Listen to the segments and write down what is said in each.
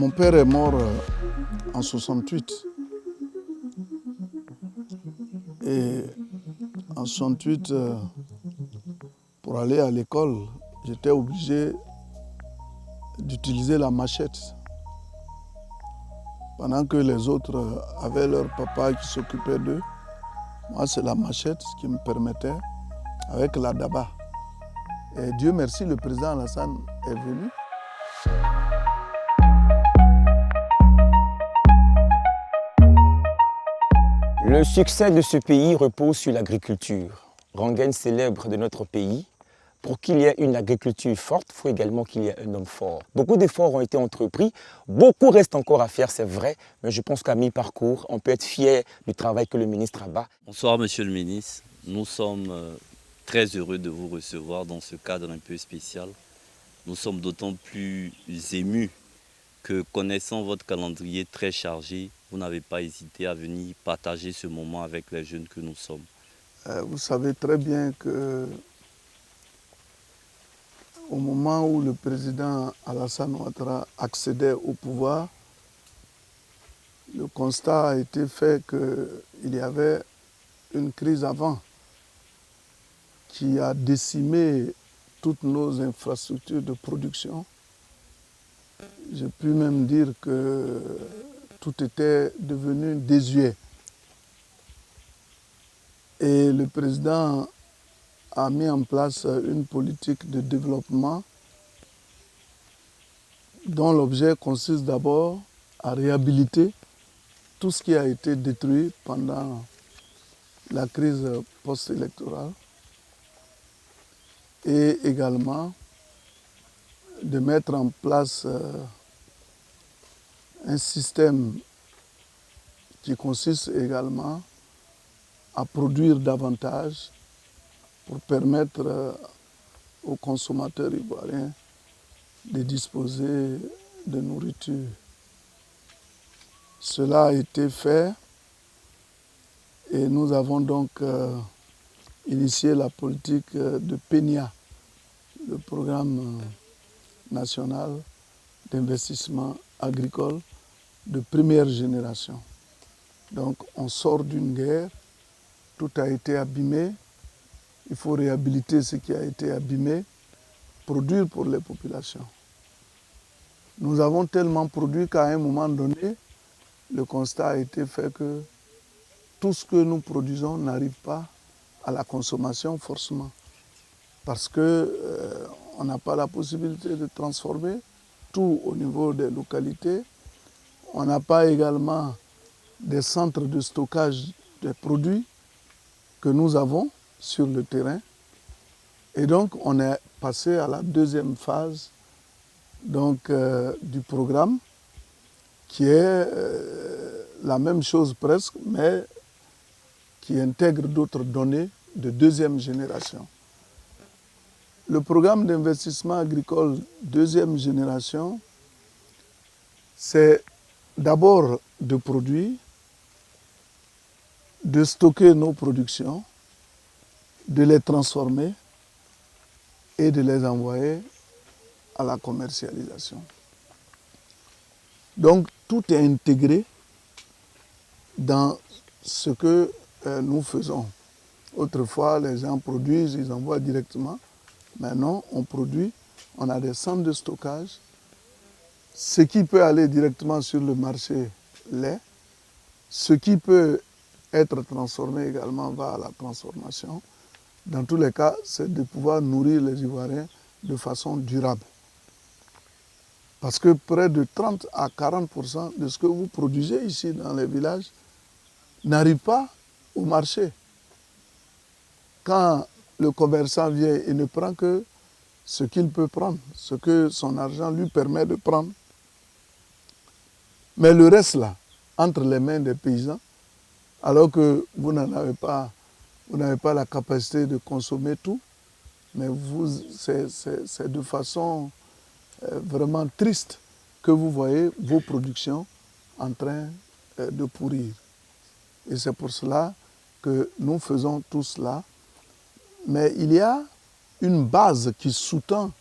Mon père est mort en 68. Et en 68, pour aller à l'école, j'étais obligé d'utiliser la machette. Pendant que les autres avaient leur papa qui s'occupait d'eux, moi c'est la machette qui me permettait avec la daba. Et Dieu merci, le président Alassane est venu. Le succès de ce pays repose sur l'agriculture. Rengaine célèbre de notre pays. Pour qu'il y ait une agriculture forte, il faut également qu'il y ait un homme fort. Beaucoup d'efforts ont été entrepris, beaucoup reste encore à faire, c'est vrai, mais je pense qu'à mi-parcours, on peut être fier du travail que le ministre abat. Bonsoir Monsieur le ministre, nous sommes très heureux de vous recevoir dans ce cadre un peu spécial. Nous sommes d'autant plus émus que, connaissant votre calendrier très chargé, vous n'avez pas hésité à venir partager ce moment avec les jeunes que nous sommes. Vous savez très bien que au moment où le président Alassane Ouattara accédait au pouvoir, le constat a été fait qu'il y avait une crise avant qui a décimé toutes nos infrastructures de production. J'ai pu même dire que tout était devenu désuet. Et le président a mis en place une politique de développement dont l'objet consiste d'abord à réhabiliter tout ce qui a été détruit pendant la crise post-électorale et également de mettre en place un système qui consiste également à produire davantage pour permettre aux consommateurs ivoiriens de disposer de nourriture. Cela a été fait et nous avons donc initié la politique de PENIA, le programme national d'investissement agricole de première génération. Donc on sort d'une guerre, tout a été abîmé, il faut réhabiliter ce qui a été abîmé, produire pour les populations. Nous avons tellement produit qu'à un moment donné, le constat a été fait que tout ce que nous produisons n'arrive pas à la consommation forcément. Parce qu'on n'a pas la possibilité de transformer tout au niveau des localités. On n'a pas également des centres de stockage des produits que nous avons sur le terrain. Et donc, on est passé à la deuxième phase du programme, qui est la même chose presque, mais qui intègre d'autres données de deuxième génération. Le programme d'investissement agricole deuxième génération, c'est d'abord de produire, de stocker nos productions, de les transformer et de les envoyer à la commercialisation. Donc tout est intégré dans ce que nous faisons. Autrefois, les gens produisent, ils envoient directement. Maintenant, on produit, on a des centres de stockage. Ce qui peut aller directement sur le marché lait, ce qui peut être transformé également va à la transformation. Dans tous les cas, c'est de pouvoir nourrir les Ivoiriens de façon durable. Parce que près de 30 à 40% de ce que vous produisez ici dans les villages n'arrive pas au marché. Quand le commerçant vient, il ne prend que ce qu'il peut prendre, ce que son argent lui permet de prendre. Mais le reste là, entre les mains des paysans, alors que vous n'avez pas la capacité de consommer tout, mais c'est de façon vraiment triste que vous voyez vos productions en train de pourrir. Et c'est pour cela que nous faisons tout cela. Mais il y a une base qui sous-tend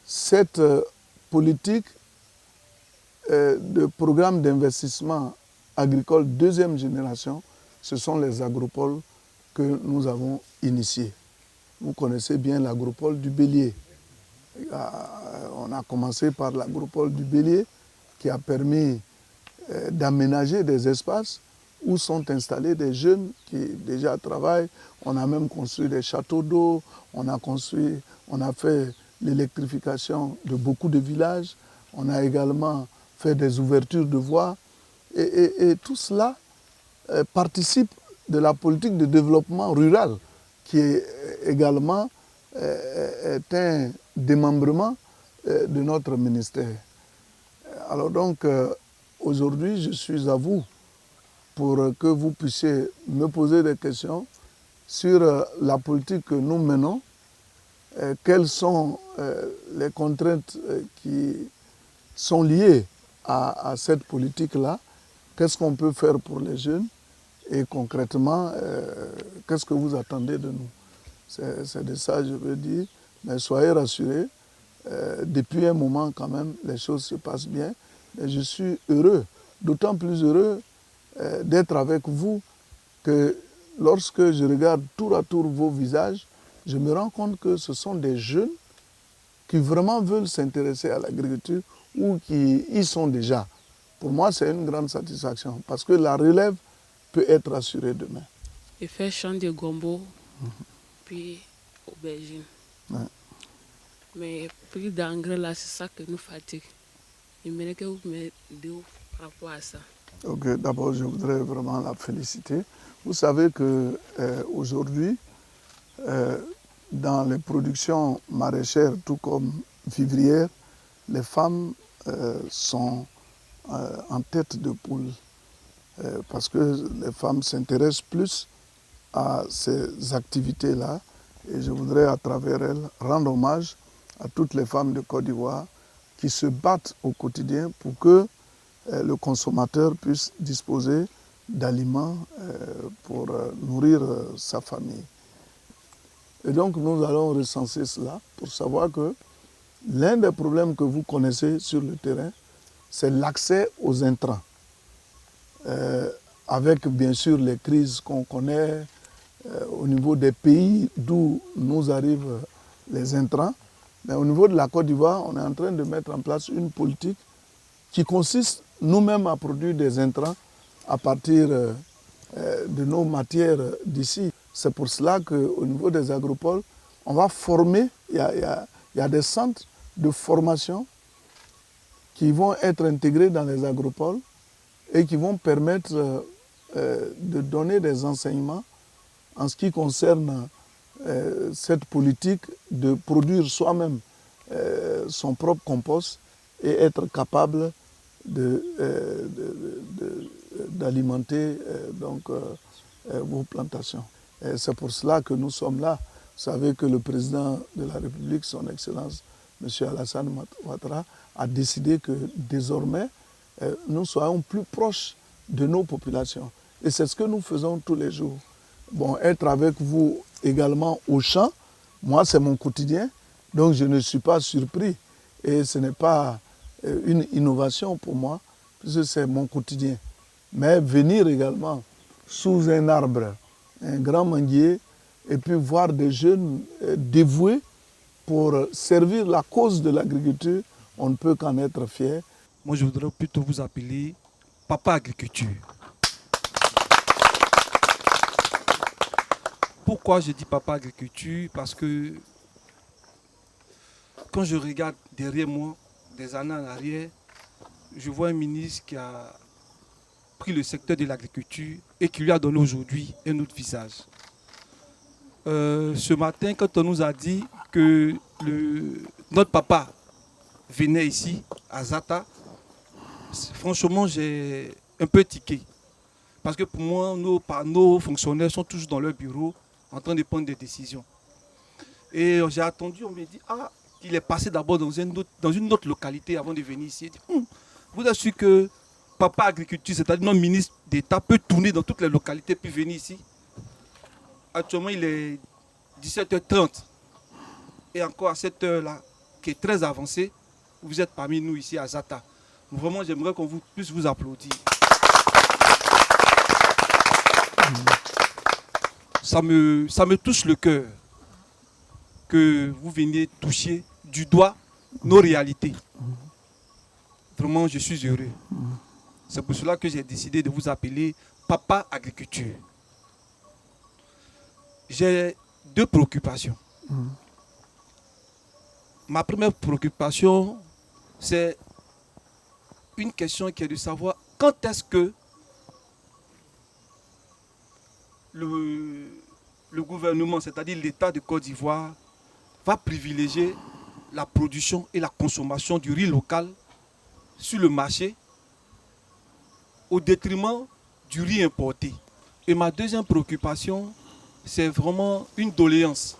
cette politique de programmes d'investissement agricole deuxième génération, ce sont les agropoles que nous avons initiés. Vous connaissez bien l'agropole du Bélier. On a commencé par l'agropole du Bélier qui a permis d'aménager des espaces où sont installés des jeunes qui déjà travaillent. On a même construit des châteaux d'eau, on a fait l'électrification de beaucoup de villages, on a également fait des ouvertures de voies et tout cela participe de la politique de développement rural qui est également est un démembrement de notre ministère. Alors donc, aujourd'hui, je suis à vous pour que vous puissiez me poser des questions sur la politique que nous menons, quelles sont les contraintes qui sont liées à cette politique-là, qu'est-ce qu'on peut faire pour les jeunes et concrètement, qu'est-ce que vous attendez de nous. C'est de ça je veux dire, mais soyez rassurés, depuis un moment quand même, les choses se passent bien. Et je suis heureux, d'autant plus heureux d'être avec vous que lorsque je regarde tour à tour vos visages, je me rends compte que ce sont des jeunes qui vraiment veulent s'intéresser à l'agriculture ou qui y sont déjà. Pour moi, c'est une grande satisfaction parce que la relève peut être assurée demain. Je fais champ de gombo, puis aubergine. Ouais. Mais le prix d'engrais là, c'est ça qui nous fatigue. J'aimerais que vous m'aidiez par rapport à ça. Ok, d'abord, je voudrais vraiment la féliciter. Vous savez qu'aujourd'hui, dans les productions maraîchères, tout comme vivrières, les femmes sont en tête de poule parce que les femmes s'intéressent plus à ces activités-là et je voudrais à travers elles rendre hommage à toutes les femmes de Côte d'Ivoire qui se battent au quotidien pour que le consommateur puisse disposer d'aliments pour nourrir sa famille. Et donc nous allons recenser cela pour savoir que l'un des problèmes que vous connaissez sur le terrain, c'est l'accès aux intrants. Avec bien sûr les crises qu'on connaît au niveau des pays d'où nous arrivent les intrants, mais au niveau de la Côte d'Ivoire, on est en train de mettre en place une politique qui consiste nous-mêmes à produire des intrants à partir de nos matières d'ici. C'est pour cela qu'au niveau des agropoles, on va former, il y a des centres de formation qui vont être intégrés dans les agropoles et qui vont permettre de donner des enseignements en ce qui concerne cette politique de produire soi-même son propre compost et être capable d'alimenter vos plantations. C'est pour cela que nous sommes là. Vous savez que le président de la République, son Excellence, M. Alassane Ouattara, a décidé que désormais, nous soyons plus proches de nos populations. Et c'est ce que nous faisons tous les jours. Bon, être avec vous également au champ, moi c'est mon quotidien, donc je ne suis pas surpris. Et ce n'est pas une innovation pour moi, puisque c'est mon quotidien. Mais venir également sous un arbre, un grand manguier, et puis voir des jeunes dévoués pour servir la cause de l'agriculture, on ne peut qu'en être fier. Moi, je voudrais plutôt vous appeler Papa Agriculture. Pourquoi je dis Papa Agriculture? Parce que quand je regarde derrière moi, des années en arrière, je vois un ministre qui a pris le secteur de l'agriculture et qui lui a donné aujourd'hui un autre visage. Ce matin, quand on nous a dit que notre papa venait ici, à Zata, franchement, j'ai un peu tiqué. Parce que pour moi, nos fonctionnaires sont toujours dans leur bureau en train de prendre des décisions. Et j'ai attendu, on m'a dit, il est passé d'abord dans une autre localité avant de venir ici. Vous êtes sûr que Papa Agriculture, c'est-à-dire notre ministre d'État, peut tourner dans toutes les localités puis venir ici? Actuellement, il est 17h30. Et encore à cette heure-là, qui est très avancée, vous êtes parmi nous ici à Zata. Vraiment, j'aimerais qu'on puisse vous applaudir. Ça me touche le cœur que vous veniez toucher du doigt nos réalités. Vraiment, je suis heureux. C'est pour cela que j'ai décidé de vous appeler Papa Agriculture. J'ai deux préoccupations. Ma première préoccupation, c'est une question qui est de savoir quand est-ce que le gouvernement, c'est-à-dire l'État de Côte d'Ivoire, va privilégier la production et la consommation du riz local sur le marché au détriment du riz importé. Et ma deuxième préoccupation, c'est vraiment une doléance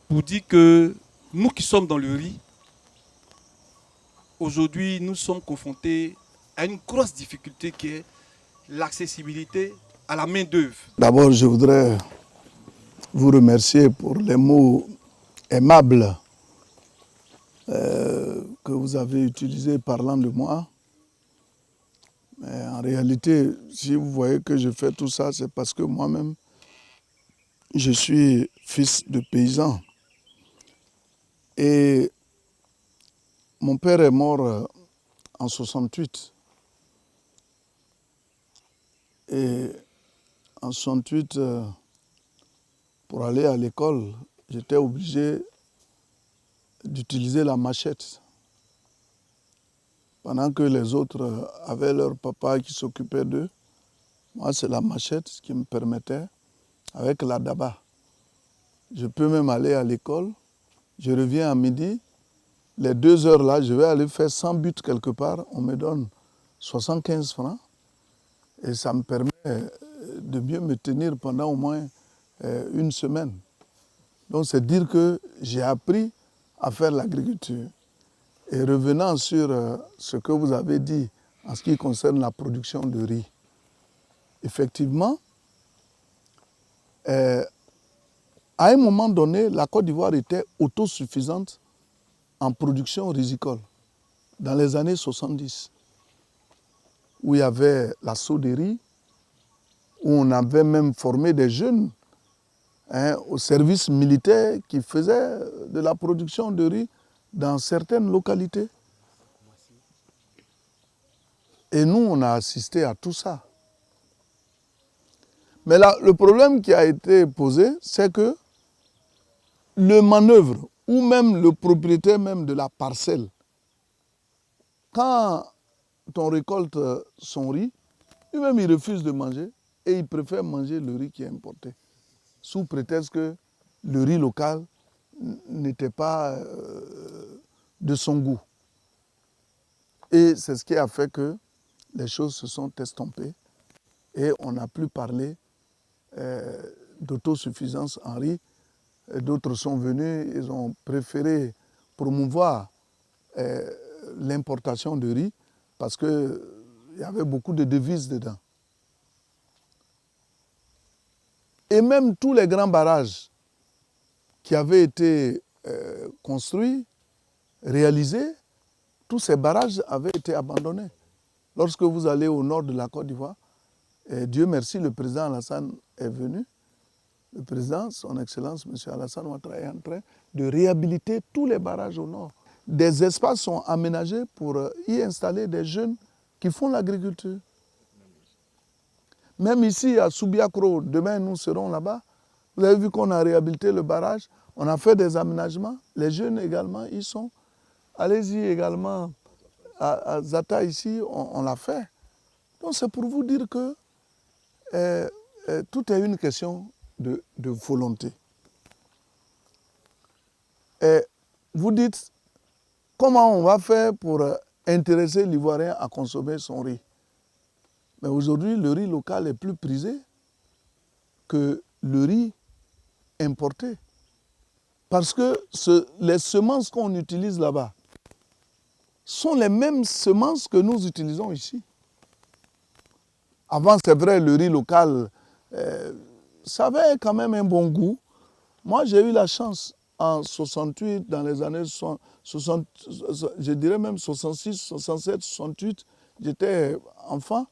pour dire que nous qui sommes dans le riz, aujourd'hui, nous sommes confrontés à une grosse difficulté qui est l'accessibilité à la main-d'œuvre. D'abord, je voudrais vous remercier pour les mots aimables que vous avez utilisés parlant de moi. Mais en réalité, si vous voyez que je fais tout ça, c'est parce que moi-même, je suis fils de paysan. Et mon père est mort en 68. Et en 68, pour aller à l'école, j'étais obligé d'utiliser la machette. Pendant que les autres avaient leur papa qui s'occupait d'eux, moi, c'est la machette qui me permettait, avec la daba. Je peux même aller à l'école, je reviens à midi, les 2 heures là, je vais aller faire 100 buts quelque part, on me donne 75 francs et ça me permet de mieux me tenir pendant au moins une semaine. Donc c'est dire que j'ai appris à faire l'agriculture. Et revenant sur ce que vous avez dit en ce qui concerne la production de riz, effectivement, à un moment donné, la Côte d'Ivoire était autosuffisante en production rizicole, dans les années 70, où il y avait la sauderie, où on avait même formé des jeunes au service militaire qui faisaient de la production de riz dans certaines localités. Et nous, on a assisté à tout ça. Mais là, le problème qui a été posé, c'est que le manœuvre, ou même le propriétaire même de la parcelle, quand on récolte son riz, lui-même il refuse de manger et il préfère manger le riz qui est importé, sous prétexte que le riz local n'était pas de son goût. Et c'est ce qui a fait que les choses se sont estompées et on n'a plus parlé d'autosuffisance en riz. D'autres sont venus, ils ont préféré promouvoir l'importation de riz parce qu'il y avait beaucoup de devises dedans. Et même tous les grands barrages qui avaient été construits, réalisés, tous ces barrages avaient été abandonnés. Lorsque vous allez au nord de la Côte d'Ivoire, Dieu merci, le président Alassane est venu. Le président, son Excellence, M. Alassane Ouattara, est en train de réhabiliter tous les barrages au nord. Des espaces sont aménagés pour y installer des jeunes qui font l'agriculture. Même ici, à Soubiakro, demain nous serons là-bas. Vous avez vu qu'on a réhabilité le barrage, on a fait des aménagements. Les jeunes également, ils sont. Allez-y également à Zata ici, on l'a fait. Donc c'est pour vous dire que tout est une question de volonté. Et vous dites, comment on va faire pour intéresser l'Ivoirien à consommer son riz? Mais aujourd'hui, le riz local est plus prisé que le riz importé. Parce que les semences qu'on utilise là-bas sont les mêmes semences que nous utilisons ici. Avant, c'est vrai, le riz local, ça avait quand même un bon goût. Moi, j'ai eu la chance, en 68, dans les années 60, je dirais même 66, 67, 68, j'étais enfant.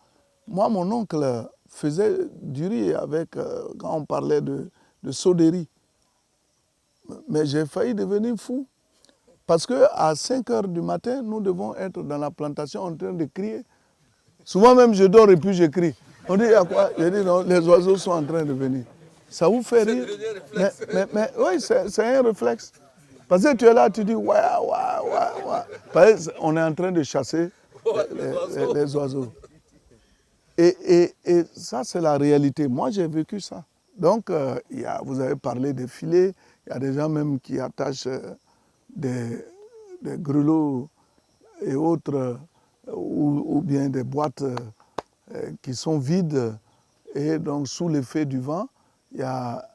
Moi, mon oncle faisait du riz avec, quand on parlait de seau de riz. Mais j'ai failli devenir fou. Parce qu'à 5 heures du matin, nous devons être dans la plantation en train de crier. Souvent même, je dors et puis je crie. On dit, il y a quoi? Je dis, non, les oiseaux sont en train de venir. Ça vous fait rire? Mais oui, c'est un réflexe. Parce que tu es là, tu dis, ouais. Parce qu'on est en train de chasser les oiseaux. Et ça, c'est la réalité. Moi, j'ai vécu ça. Donc, vous avez parlé des filets. Il y a des gens même qui attachent des grelots et autres, ou bien des boîtes qui sont vides. Et donc, sous l'effet du vent, il y a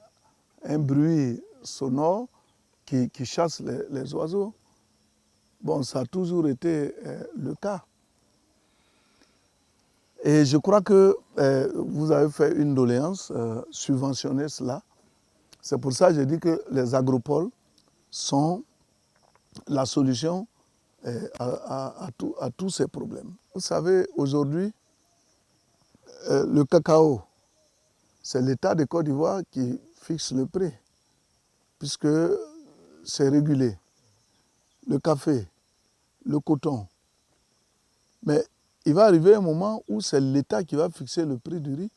un bruit sonore qui chasse les oiseaux. Bon, ça a toujours été le cas. Et je crois que vous avez fait une doléance, subventionner cela. C'est pour ça que j'ai dit que les agropoles sont la solution à tous ces problèmes. Vous savez, aujourd'hui, le cacao, c'est l'État de Côte d'Ivoire qui fixe le prix, puisque c'est régulé. Le café, le coton. Mais il va arriver un moment où c'est l'État qui va fixer le prix du riz.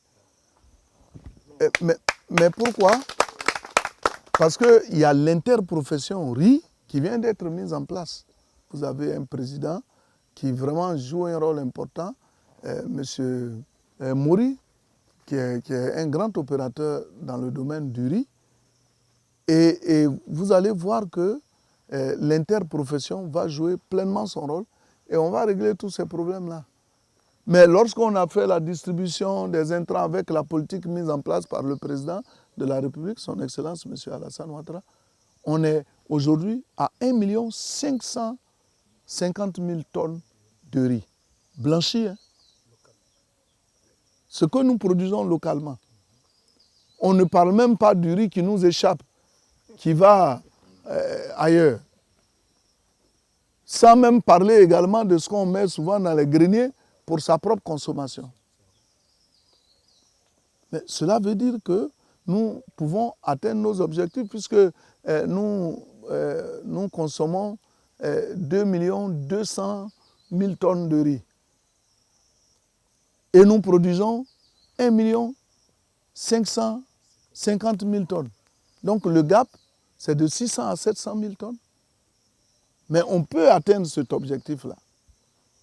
Mais pourquoi? Parce qu'il y a l'interprofession riz qui vient d'être mise en place. Vous avez un président qui vraiment joue un rôle important, M. Mori, qui est un grand opérateur dans le domaine du riz. Et vous allez voir que l'interprofession va jouer pleinement son rôle et on va régler tous ces problèmes-là. Mais lorsqu'on a fait la distribution des intrants avec la politique mise en place par le président de la République, son Excellence M. Alassane Ouattara, on est aujourd'hui à 1 550 000 tonnes de riz blanchi. Ce que nous produisons localement. On ne parle même pas du riz qui nous échappe, qui va ailleurs. Sans même parler également de ce qu'on met souvent dans les greniers pour sa propre consommation. Mais cela veut dire que nous pouvons atteindre nos objectifs puisque nous consommons 2 200 000 tonnes de riz. Et nous produisons 1 550 000 tonnes. Donc le gap, c'est de 600 à 700 000 tonnes. Mais on peut atteindre cet objectif-là.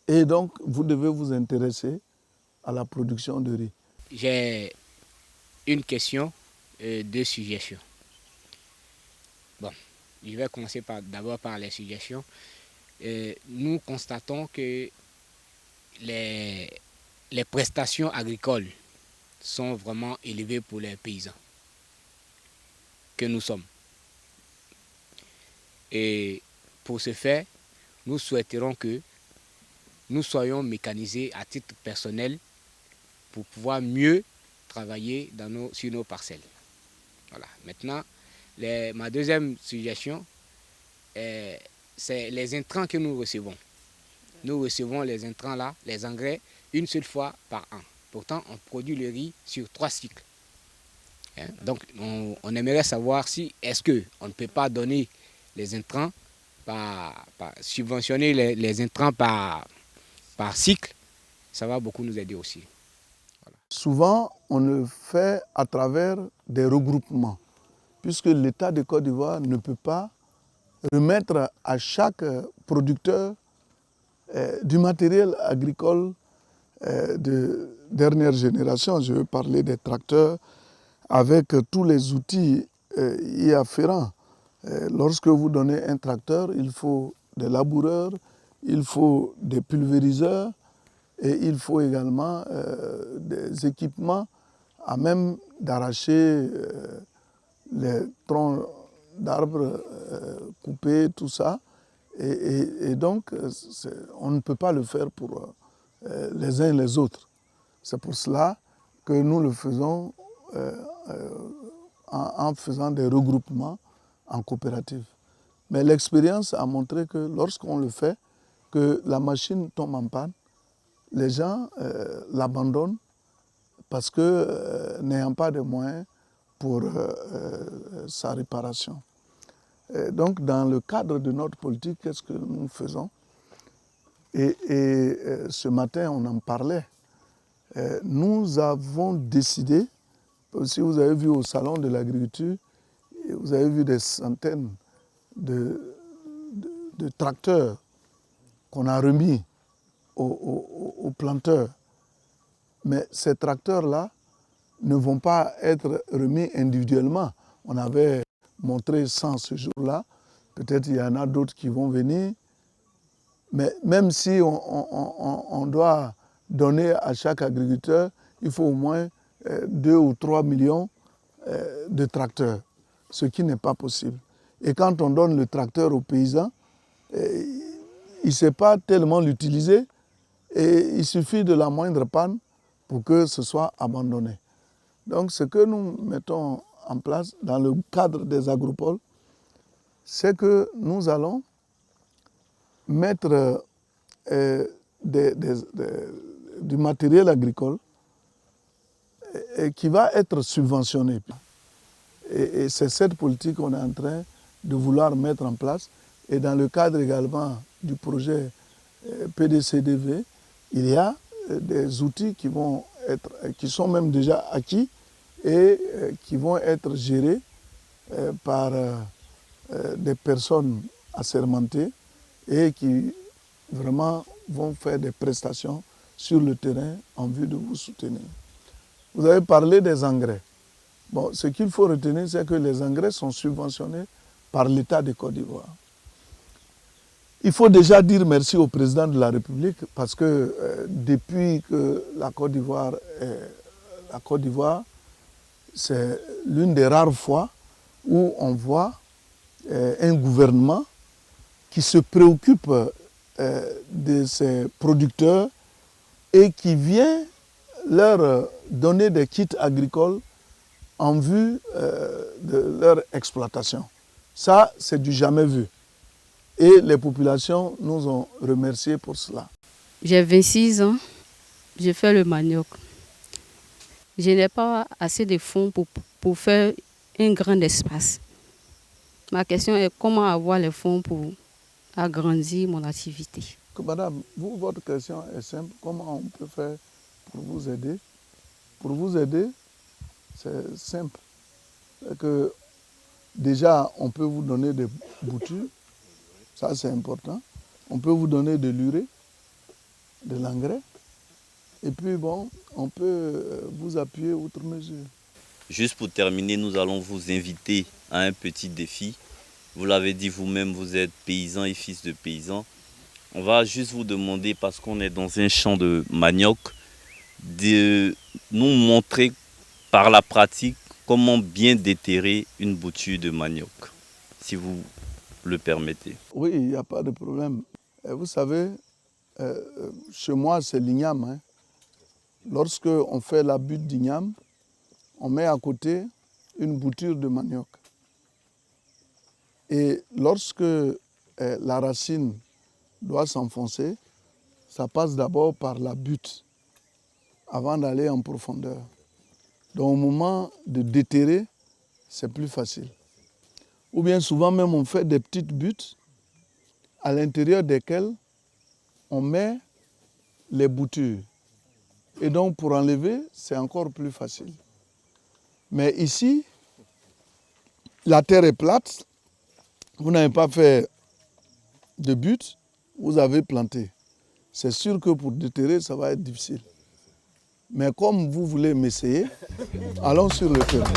Et donc, vous devez vous intéresser à la production de riz. J'ai une question, deux suggestions. Bon, je vais commencer d'abord par les suggestions. Nous constatons que les prestations agricoles sont vraiment élevées pour les paysans que nous sommes. Et pour ce faire, nous souhaiterons que nous soyons mécanisés à titre personnel pour pouvoir mieux travailler sur nos parcelles. Voilà. Maintenant, ma deuxième suggestion, c'est les intrants que nous recevons. Nous recevons les intrants là, les engrais, une seule fois par an. Pourtant, on produit le riz sur 3 cycles. Donc, on aimerait savoir si est-ce qu'on ne peut pas donner les intrants, subventionner les intrants par cycle, ça va beaucoup nous aider aussi. Voilà. Souvent, on le fait à travers des regroupements, puisque l'État de Côte d'Ivoire ne peut pas remettre à chaque producteur du matériel agricole de dernière génération. Je veux parler des tracteurs avec tous les outils y afférents. Lorsque vous donnez un tracteur, il faut des laboureurs, il faut des pulvériseurs et il faut également des équipements à même d'arracher les troncs d'arbres coupés, tout ça. Et donc, on ne peut pas le faire pour les uns et les autres. C'est pour cela que nous le faisons en faisant des regroupements en coopérative. Mais l'expérience a montré que lorsqu'on le fait, que la machine tombe en panne, les gens l'abandonnent parce que n'ayant pas de moyens pour sa réparation. Donc, dans le cadre de notre politique, qu'est-ce que nous faisons? Et ce matin, on en parlait. Nous avons décidé, si vous avez vu au Salon de l'Agriculture, vous avez vu des centaines de tracteurs qu'on a remis aux planteurs. Mais ces tracteurs-là ne vont pas être remis individuellement. On avait montré 100 ce jour-là. Peut-être il y en a d'autres qui vont venir. Mais même si on doit donner à chaque agriculteur, il faut au moins 2 ou 3 millions de tracteurs, ce qui n'est pas possible. Et quand on donne le tracteur aux paysans, il ne sait pas tellement l'utiliser et il suffit de la moindre panne pour que ce soit abandonné. Donc ce que nous mettons en place dans le cadre des agropoles, c'est que nous allons mettre du matériel agricole qui va être subventionné. Et c'est cette politique qu'on est en train de vouloir mettre en place. Et dans le cadre également du projet PDCDV, il y a des outils qui sont même déjà acquis et qui vont être gérés par des personnes assermentées et qui vraiment vont faire des prestations sur le terrain en vue de vous soutenir. Vous avez parlé des engrais. Bon, ce qu'il faut retenir, c'est que les engrais sont subventionnés par l'État de Côte d'Ivoire. Il faut déjà dire merci au président de la République parce que depuis que la Côte d'Ivoire, c'est l'une des rares fois où on voit un gouvernement qui se préoccupe de ses producteurs et qui vient leur donner des kits agricoles en vue de leur exploitation. Ça, c'est du jamais vu. Et les populations nous ont remerciés pour cela. J'ai 26 ans, je fais le manioc. Je n'ai pas assez de fonds pour faire un grand espace. Ma question est comment avoir les fonds pour agrandir mon activité. Madame, votre question est simple. Comment on peut faire pour vous aider? Pour vous aider, c'est simple. C'est que déjà, on peut vous donner des boutures. Ça, c'est important. On peut vous donner de l'urée, de l'engrais. Et puis, bon, on peut vous appuyer outre mesure. Juste pour terminer, nous allons vous inviter à un petit défi. Vous l'avez dit vous-même, vous êtes paysan et fils de paysan. On va juste vous demander, parce qu'on est dans un champ de manioc, de nous montrer par la pratique comment bien déterrer une bouture de manioc, si vous le permettez. Oui, il n'y a pas de problème. Et vous savez, chez moi, c'est l'igname. Hein. Lorsque on fait la butte d'igname, on met à côté une bouture de manioc. Et lorsque la racine doit s'enfoncer, ça passe d'abord par la butte avant d'aller en profondeur. Donc au moment de déterrer, c'est plus facile. Ou bien souvent même on fait des petites buttes à l'intérieur desquelles on met les boutures. Et donc pour enlever, c'est encore plus facile. Mais ici, la terre est plate, vous n'avez pas fait de butte, vous avez planté. C'est sûr que pour déterrer, ça va être difficile. Mais comme vous voulez m'essayer, allons sur le terrain.